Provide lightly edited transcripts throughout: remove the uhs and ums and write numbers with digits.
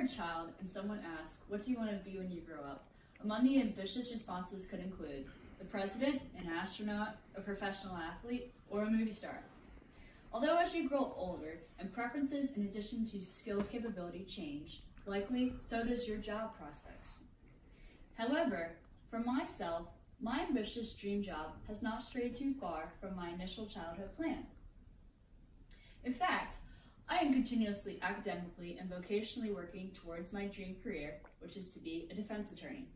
a child and someone asks, "What do you want to be when you grow up?" Among the ambitious responses could include the president, an astronaut, a professional athlete, or a movie star. Although as you grow older and preferences in addition to skills capability change, likely so does your job prospects. However, for myself, my ambitious dream job has not strayed too far from my initial childhood plan. In fact, I am continuously academically and vocationally working towards my dream career, which is to be a defense attorney.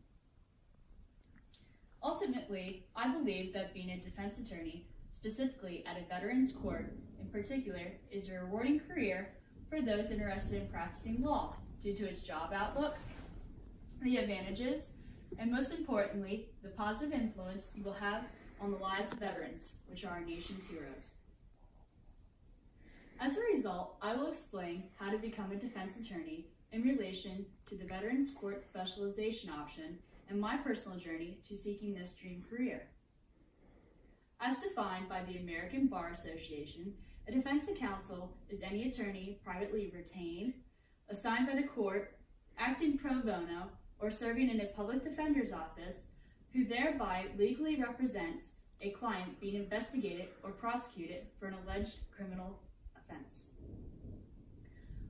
Ultimately, I believe that being a defense attorney, specifically at a veterans court in particular, is a rewarding career for those interested in practicing law due to its job outlook, the advantages, and most importantly, the positive influence you will have on the lives of veterans, which are our nation's heroes. As a result, I will explain how to become a defense attorney in relation to the Veterans Court specialization option and my personal journey to seeking this dream career. As defined by the American Bar Association, a defense counsel is any attorney privately retained, assigned by the court, acting pro bono, or serving in a public defender's office, who thereby legally represents a client being investigated or prosecuted for an alleged criminal offense.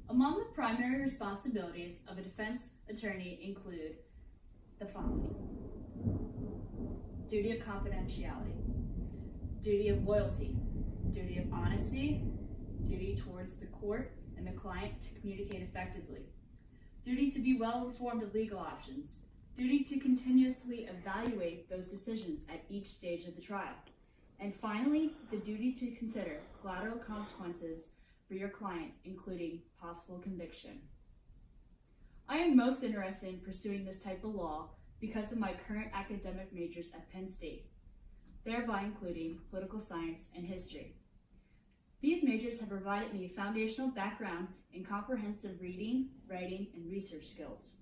Among the primary responsibilities of a defense attorney include the following: duty of confidentiality, duty of loyalty, duty of honesty, duty towards the court and the client to communicate effectively, duty to be well informed of legal options, duty to continuously evaluate those decisions at each stage of the trial, and finally, the duty to consider collateral consequences for your client, including possible conviction. I am most interested in pursuing this type of law because of my current academic majors at Penn State, thereby including political science and history. These majors have provided me a foundational background in comprehensive reading, writing, and research skills.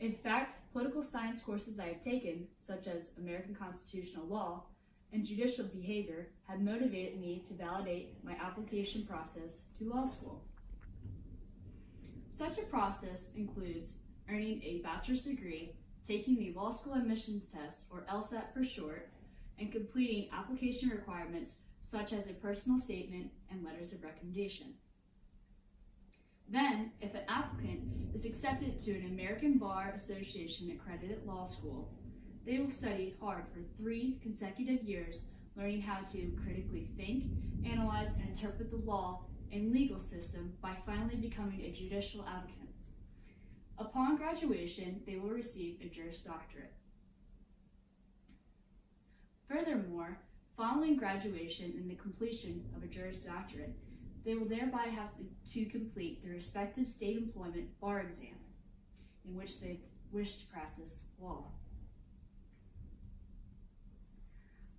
In fact, political science courses I have taken, such as American Constitutional Law and Judicial Behavior, have motivated me to validate my application process to law school. Such a process includes earning a bachelor's degree, taking the law school admissions test, or LSAT for short, and completing application requirements such as a personal statement and letters of recommendation. Then, if an applicant is accepted to an American Bar Association accredited law school, they will study hard for 3 consecutive years, learning how to critically think, analyze, and interpret the law and legal system by finally becoming a judicial advocate. Upon graduation, they will receive a Juris Doctorate. Furthermore, following graduation and the completion of a Juris Doctorate, they will thereby have to complete their respective state employment bar exam in which they wish to practice law.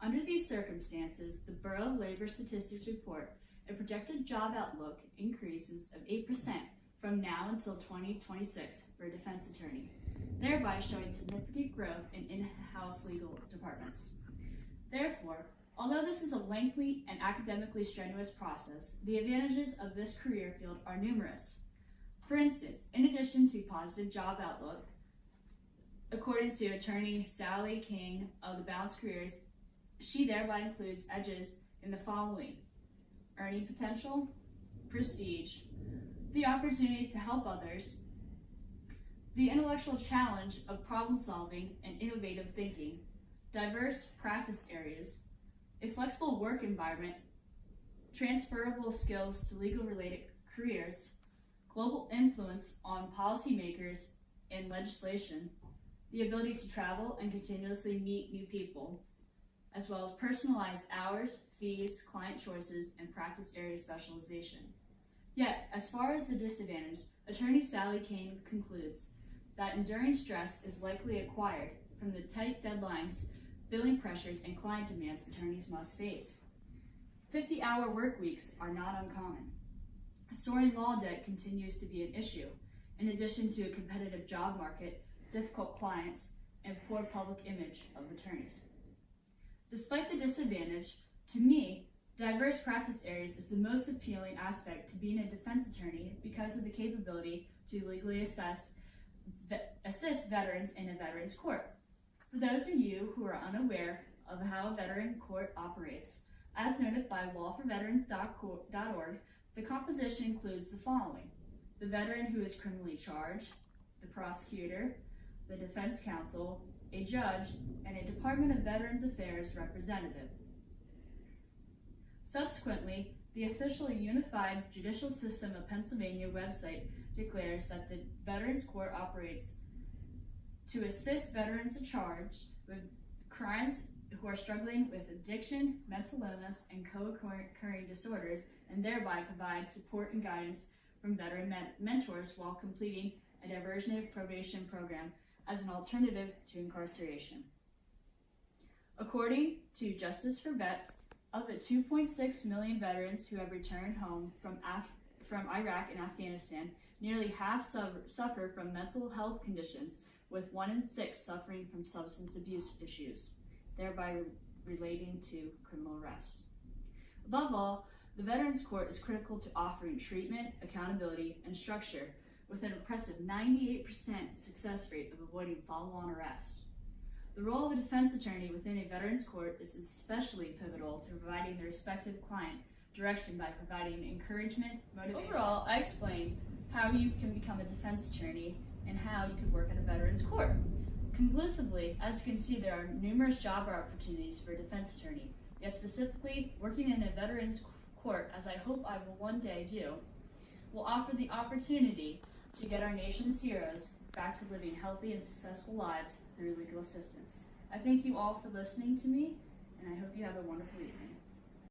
Under these circumstances, the Bureau of Labor Statistics report a projected job outlook increases of 8% from now until 2026 for a defense attorney, thereby showing significant growth in in-house legal departments. Therefore, although this is a lengthy and academically strenuous process, the advantages of this career field are numerous. For instance, in addition to positive job outlook, according to attorney Sally King of the Balanced Careers, she thereby includes edges in the following: earning potential, prestige, the opportunity to help others, the intellectual challenge of problem solving and innovative thinking, diverse practice areas, a flexible work environment, transferable skills to legal-related careers, global influence on policymakers and legislation, the ability to travel and continuously meet new people, as well as personalized hours, fees, client choices, and practice area specialization. Yet, as far as the disadvantage, attorney Sally Kane concludes that enduring stress is likely acquired from the tight deadlines, billing pressures, and client demands attorneys must face. 50-hour work weeks are not uncommon. Soaring law debt continues to be an issue, in addition to a competitive job market, difficult clients, and poor public image of attorneys. Despite the disadvantage, to me, Diverse practice areas is the most appealing aspect to being a defense attorney because of the capability to legally assist veterans in a veterans court. For those of you who are unaware of how a veteran court operates, as noted by lawforveterans.org, the composition includes the following: the veteran who is criminally charged, the prosecutor, the defense counsel, a judge, and a Department of Veterans Affairs representative. Subsequently, the official Unified Judicial System of Pennsylvania website declares that the Veterans Court operates to assist veterans charged with crimes who are struggling with addiction, mental illness, and co-occurring disorders, and thereby provide support and guidance from veteran mentors while completing a diversionary probation program as an alternative to incarceration. According to Justice for Vets, of the 2.6 million veterans who have returned home from Iraq and Afghanistan, nearly half suffer from mental health conditions, with 1 in 6 suffering from substance abuse issues, thereby relating to criminal arrest. Above all, the Veterans Court is critical to offering treatment, accountability, and structure, with an impressive 98% success rate of avoiding follow-on arrest. The role of a defense attorney within a veterans court is especially pivotal to providing the respective client direction by providing encouragement, motivation. Overall, I explained how you can become a defense attorney and how you could work at a veterans court. Conclusively, as you can see, there are numerous job opportunities for a defense attorney, yet specifically working in a veterans court, as I hope I will one day do, will offer the opportunity to get our nation's heroes back to living healthy and successful lives through legal assistance. I thank you all for listening to me, and I hope you have a wonderful evening.